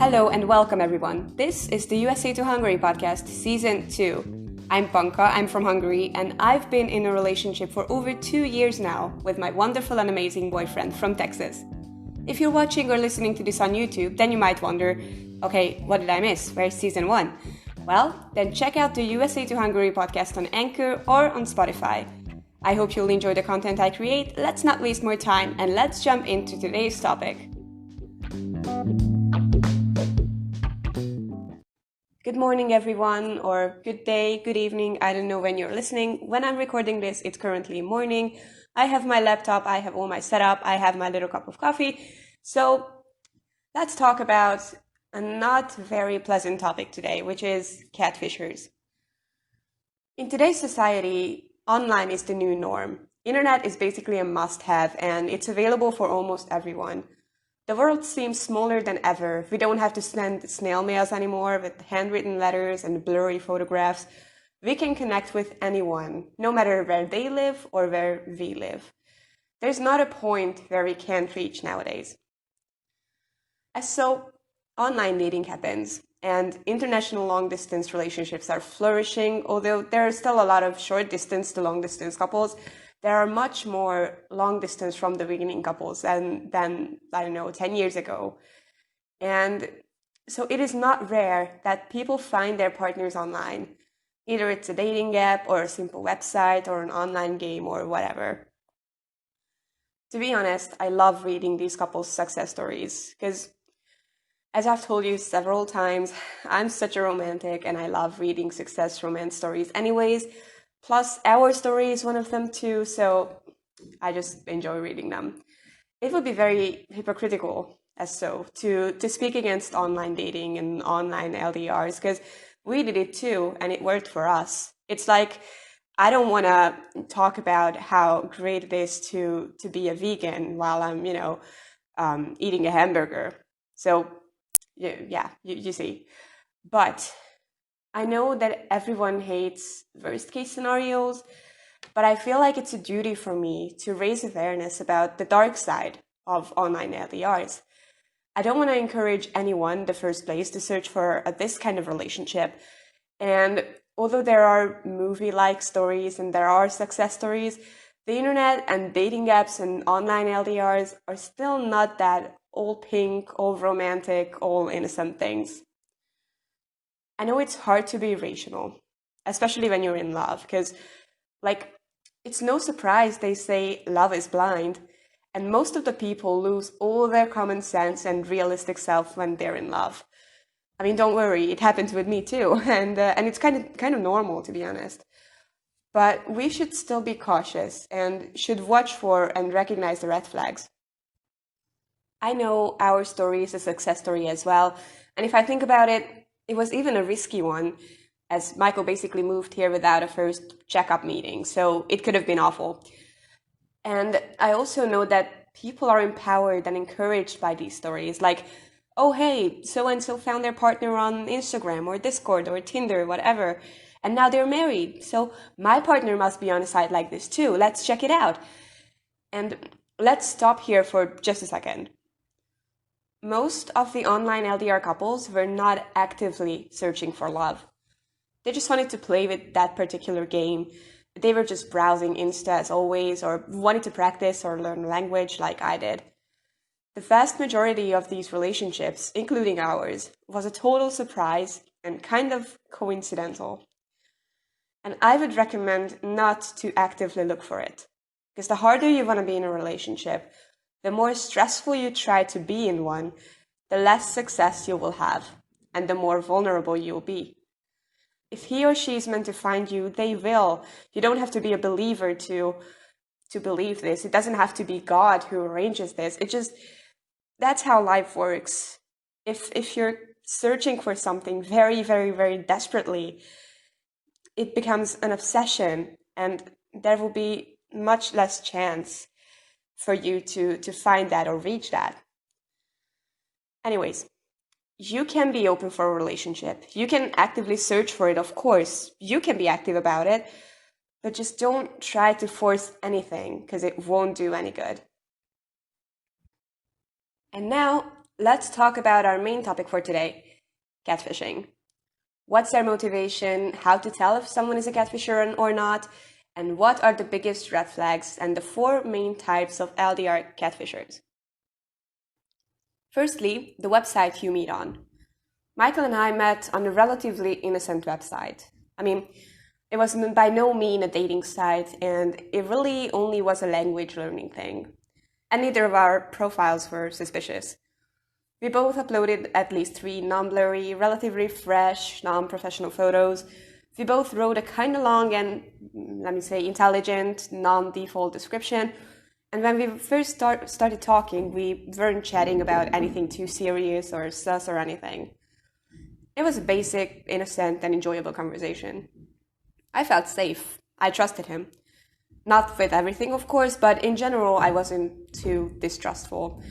Hello and welcome everyone. This is the USA to Hungary podcast, season 2. I'm Panka, I'm from Hungary, and I've been in a relationship for over 2 years now with my wonderful and amazing boyfriend from Texas. If you're watching or listening to this on YouTube, then you might wonder, okay, what did I miss? Where's season 1? Well, then check out the USA to Hungary podcast on Anchor or on Spotify. I hope you'll enjoy the content I create. Let's not waste more time and let's jump into today's topic. Good morning, everyone, or good day, good evening. I don't know when you're listening. When I'm recording this, it's currently morning. I have my laptop, I have all my setup, I have my little cup of coffee. So let's talk about a not very pleasant topic today, which is catfishers. In today's society, online is the new norm. Internet is basically a must-have, and it's available for almost everyone. The world seems smaller than ever. We don't have to send snail mails anymore with handwritten letters and blurry photographs. We can connect with anyone, no matter where they live or where we live. There's not a point where we can't reach nowadays. So, online dating happens, and international long-distance relationships are flourishing, although there are still a lot of short-distance to long-distance couples. There are much more long-distance from the beginning couples than 10 years ago. And so it is not rare that people find their partners online. Either it's a dating app or a simple website or an online game or whatever. To be honest, I love reading these couples' success stories because, as I've told you several times, I'm such a romantic and I love reading success romance stories anyways. Plus, our story is one of them too, so I just enjoy reading them. It would be very hypocritical to speak against online dating and online LDRs, because we did it too, and it worked for us. It's like, I don't want to talk about how great it is to be a vegan while I'm, eating a hamburger. So, yeah, you see. But I know that everyone hates worst case scenarios, but I feel like it's a duty for me to raise awareness about the dark side of online LDRs. I don't want to encourage anyone in the first place to search for this kind of relationship. And although there are movie-like stories and there are success stories, the internet and dating apps and online LDRs are still not that all pink, all romantic, all innocent things. I know it's hard to be rational, especially when you're in love, because, it's no surprise they say love is blind, and most of the people lose all their common sense and realistic self when they're in love. I mean, don't worry, it happens with me too, and it's kind of normal, to be honest. But we should still be cautious and should watch for and recognize the red flags. I know our story is a success story as well, and if I think about it, it was even a risky one, as Michael basically moved here without a first checkup meeting, so it could have been awful. And I also know that people are empowered and encouraged by these stories, like, oh hey, so-and-so found their partner on Instagram or Discord or Tinder, whatever, and now they're married, so my partner must be on a site like this too, let's check it out. And let's stop here for just a second. Most of the online LDR couples were not actively searching for love. They just wanted to play with that particular game. They were just browsing Insta as always, or wanted to practice or learn language like I did. The vast majority of these relationships, including ours, was a total surprise and kind of coincidental. And I would recommend not to actively look for it. Because the harder you want to be in a relationship, the more stressful you try to be in one, the less success you will have, and the more vulnerable you'll be. If he or she is meant to find you, they will. You don't have to be a believer to believe this. It doesn't have to be God who arranges this. That's how life works. If you're searching for something very, very, very desperately, it becomes an obsession, and there will be much less chance for you to find that or reach that. Anyways, you can be open for a relationship. You can actively search for it, of course. You can be active about it, but just don't try to force anything because it won't do any good. And now, let's talk about our main topic for today, catfishing. What's their motivation, how to tell if someone is a catfisher or not, and what are the biggest red flags and the four main types of LDR catfishers. Firstly, the website you meet on. Michael and I met on a relatively innocent website. I mean, it was by no means a dating site, and it really only was a language learning thing. And neither of our profiles were suspicious. We both uploaded at least 3 non-blurry, relatively fresh, non-professional photos. We both wrote a kind of long and, let me say, intelligent, non-default description. And when we first started talking, we weren't chatting about anything too serious or sus or anything. It was a basic, innocent, and enjoyable conversation. I felt safe. I trusted him. Not with everything, of course, but in general, I wasn't too distrustful.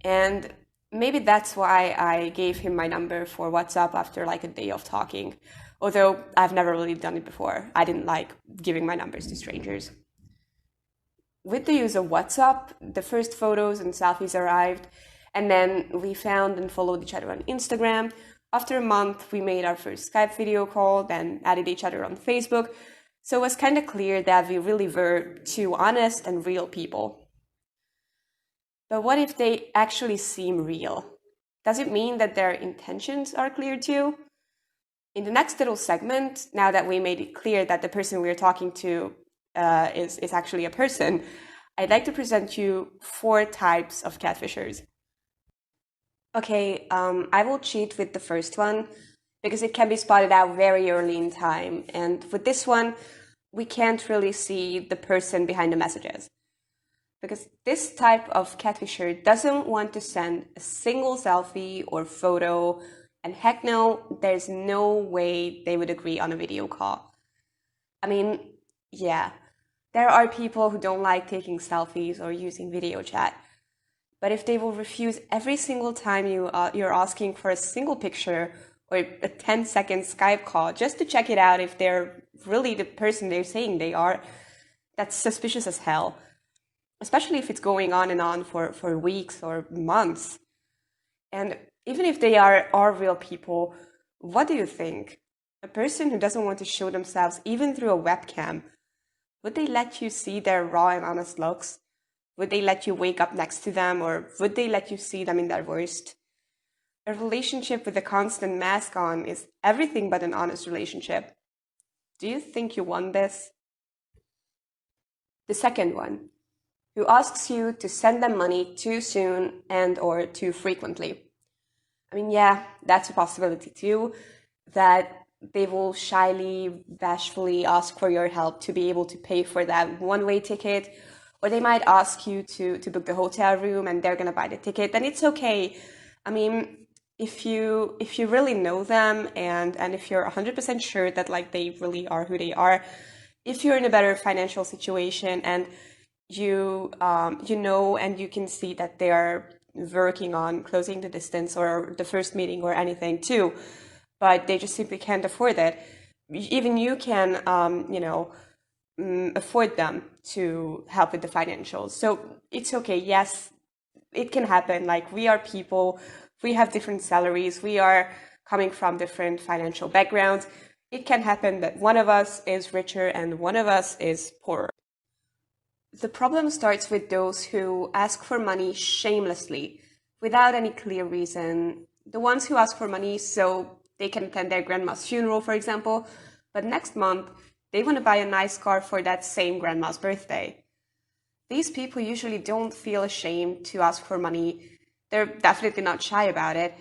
And maybe that's why I gave him my number for WhatsApp after like a day of talking. Although I've never really done it before. I didn't like giving my numbers to strangers. With the use of WhatsApp, the first photos and selfies arrived, and then we found and followed each other on Instagram. After a month, we made our first Skype video call, then added each other on Facebook. So it was kind of clear that we really were two honest and real people. But what if they actually seem real? Does it mean that their intentions are clear too? In the next little segment, now that we made it clear that the person we're talking to is actually a person, I'd like to present you 4 types of catfishers. Okay, I will cheat with the first one because it can be spotted out very early in time. And with this one, we can't really see the person behind the messages. Because this type of catfisher doesn't want to send a single selfie or photo, and heck no, there's no way they would agree on a video call. I mean, yeah, there are people who don't like taking selfies or using video chat. But if they will refuse every single time you're asking for a single picture or a 10-second Skype call just to check it out if they're really the person they're saying they are, that's suspicious as hell. Especially if it's going on and on for weeks or months. And even if they are real people, what do you think? A person who doesn't want to show themselves even through a webcam, would they let you see their raw and honest looks? Would they let you wake up next to them, or would they let you see them in their worst? A relationship with a constant mask on is everything but an honest relationship. Do you think you want this? The second one, who asks you to send them money too soon and or too frequently. I mean, yeah, that's a possibility too, that they will shyly, bashfully ask for your help to be able to pay for that one-way ticket, or they might ask you to book the hotel room and they're going to buy the ticket, and it's okay. I mean, if you really know them and if you're 100% sure that like they really are who they are, if you're in a better financial situation and you know and you can see that they are working on closing the distance or the first meeting or anything too, but they just simply can't afford it, even you can afford them to help with the financials. So it's okay. Yes, it can happen. Like, we are people, we have different salaries, we are coming from different financial backgrounds. It can happen that one of us is richer and one of us is poorer. The problem starts with those who ask for money shamelessly, without any clear reason. The ones who ask for money so they can attend their grandma's funeral, for example, but next month they want to buy a nice car for that same grandma's birthday. These people usually don't feel ashamed to ask for money. They're definitely not shy about it,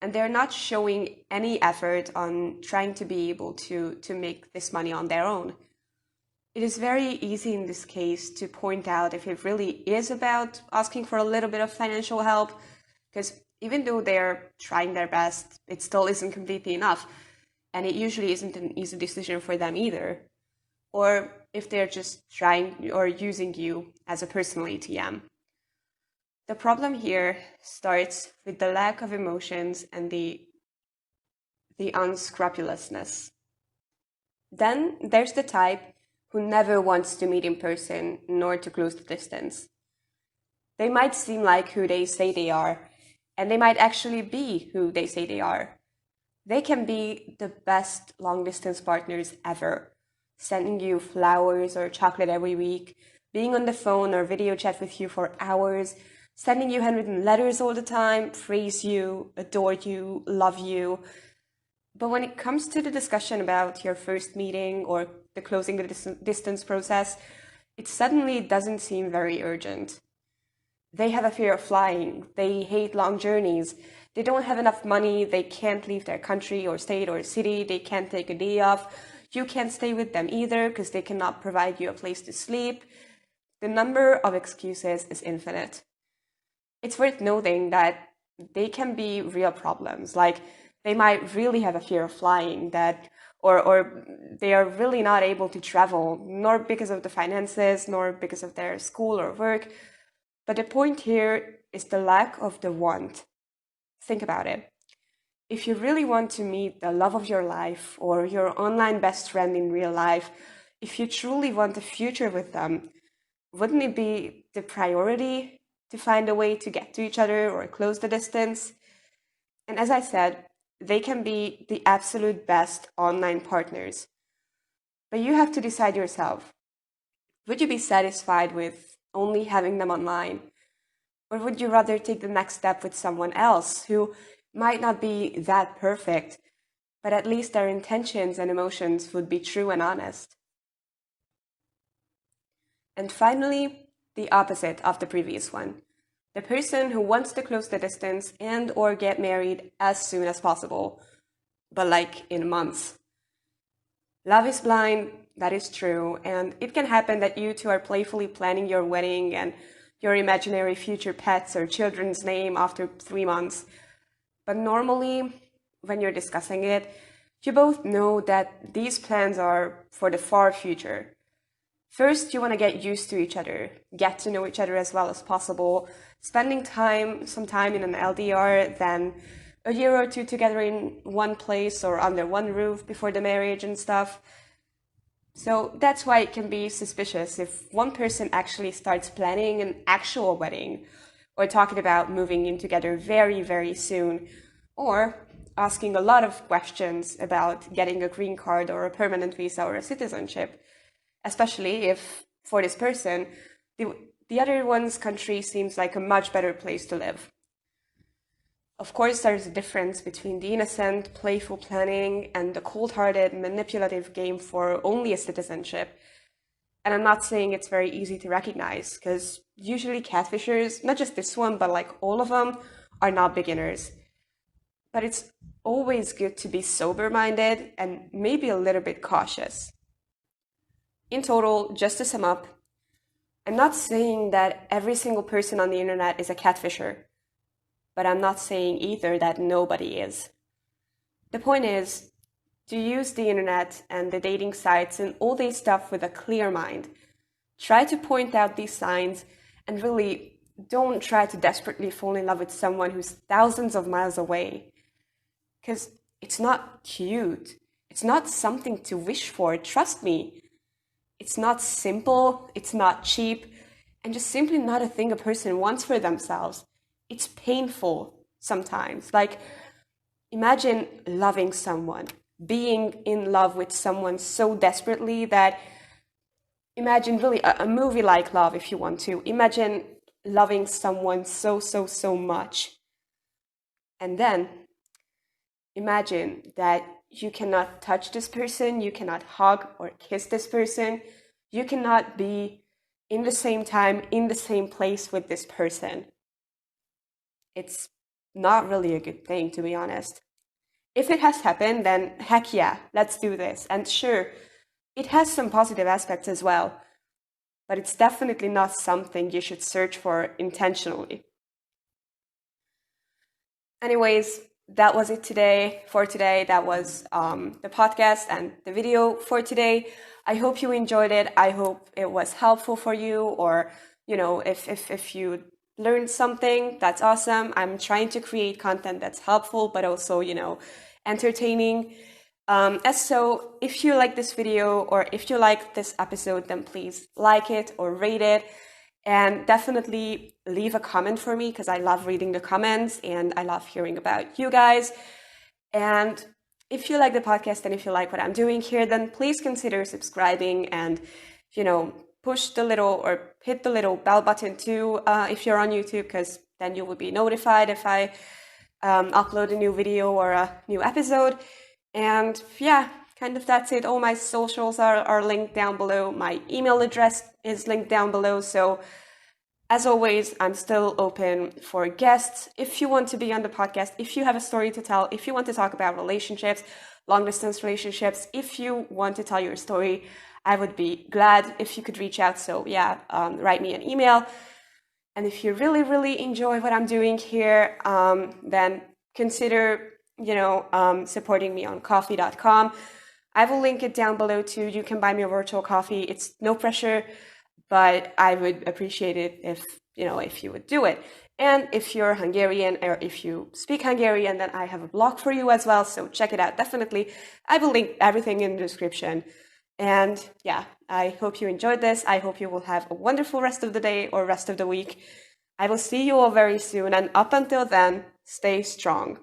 and they're not showing any effort on trying to be able to make this money on their own. It is very easy in this case to point out if it really is about asking for a little bit of financial help, because even though they're trying their best, it still isn't completely enough, and it usually isn't an easy decision for them either. Or if they're just trying or using you as a personal ATM. The problem here starts with the lack of emotions and the unscrupulousness. Then there's the type who never wants to meet in person nor to close the distance. They might seem like who they say they are, and they might actually be who they say they are. They can be the best long-distance partners ever, sending you flowers or chocolate every week, being on the phone or video chat with you for hours, sending you handwritten letters all the time, praise you, adore you, love you. But when it comes to the discussion about your first meeting or the closing the distance process, it suddenly doesn't seem very urgent. They have a fear of flying, they hate long journeys, they don't have enough money, they can't leave their country or state or city, they can't take a day off, you can't stay with them either because they cannot provide you a place to sleep. The number of excuses is infinite. It's worth noting that they can be real problems, like they might really have a fear of flying, that or they are really not able to travel, nor because of the finances, nor because of their school or work. But the point here is the lack of the want. Think about it. If you really want to meet the love of your life or your online best friend in real life, if you truly want a future with them, wouldn't it be the priority to find a way to get to each other or close the distance? And as I said, they can be the absolute best online partners. But you have to decide yourself. Would you be satisfied with only having them online? Or would you rather take the next step with someone else who might not be that perfect, but at least their intentions and emotions would be true and honest? And finally, the opposite of the previous one. The person who wants to close the distance and or get married as soon as possible, but like in months. Love is blind, that is true, and it can happen that you two are playfully planning your wedding and your imaginary future pets or children's name after 3 months. But normally, when you're discussing it, you both know that these plans are for the far future. First, you want to get used to each other, get to know each other as well as possible, spending some time in an LDR, then a year or two together in one place or under one roof before the marriage and stuff. So that's why it can be suspicious if one person actually starts planning an actual wedding, or talking about moving in together very, very soon, or asking a lot of questions about getting a green card or a permanent visa or a citizenship, especially if, for this person, the other one's country seems like a much better place to live. Of course, there's a difference between the innocent, playful planning and the cold-hearted, manipulative game for only a citizenship. And I'm not saying it's very easy to recognize, because usually catfishers, not just this one, but like all of them, are not beginners. But it's always good to be sober-minded and maybe a little bit cautious. In total, just to sum up, I'm not saying that every single person on the internet is a catfisher, but I'm not saying either that nobody is. The point is to use the internet and the dating sites and all this stuff with a clear mind. Try to point out these signs and really don't try to desperately fall in love with someone who's thousands of miles away. Because it's not cute. It's not something to wish for, trust me. It's not simple, it's not cheap, and just simply not a thing a person wants for themselves. It's painful sometimes. Like, imagine loving someone, being in love with someone so desperately that, imagine really a movie like Love if you want to. Imagine loving someone so much. And then, imagine that you cannot touch this person, you cannot hug or kiss this person, you cannot be in the same time, in the same place with this person. It's not really a good thing, to be honest. If it has happened, then heck yeah, let's do this. And sure, it has some positive aspects as well, but it's definitely not something you should search for intentionally. Anyways, that was it for today. That was the podcast and the video for today. I hope you enjoyed it. I hope it was helpful for you, or, if you learned something, that's awesome. I'm trying to create content that's helpful, but also, entertaining. So if you like this video or if you like this episode, then please like it or rate it. And definitely leave a comment for me because I love reading the comments and I love hearing about you guys. And if you like the podcast and if you like what I'm doing here, then please consider subscribing and, push the little or hit the little bell button too if you're on YouTube, because then you will be notified if I upload a new video or a new episode. And yeah, kind of that's it. All my socials are linked down below. My email address is linked down below. So as always, I'm still open for guests. If you want to be on the podcast, if you have a story to tell, if you want to talk about relationships, long distance relationships, if you want to tell your story, I would be glad if you could reach out. So yeah, write me an email. And if you really, really enjoy what I'm doing here, then consider, supporting me on coffee.com. I will link it down below too. You can buy me a virtual coffee. It's no pressure, but I would appreciate it if you would do it. And if you're Hungarian or if you speak Hungarian, then I have a blog for you as well. So check it out. Definitely. I will link everything in the description. And yeah, I hope you enjoyed this. I hope you will have a wonderful rest of the day or rest of the week. I will see you all very soon. And up until then, stay strong.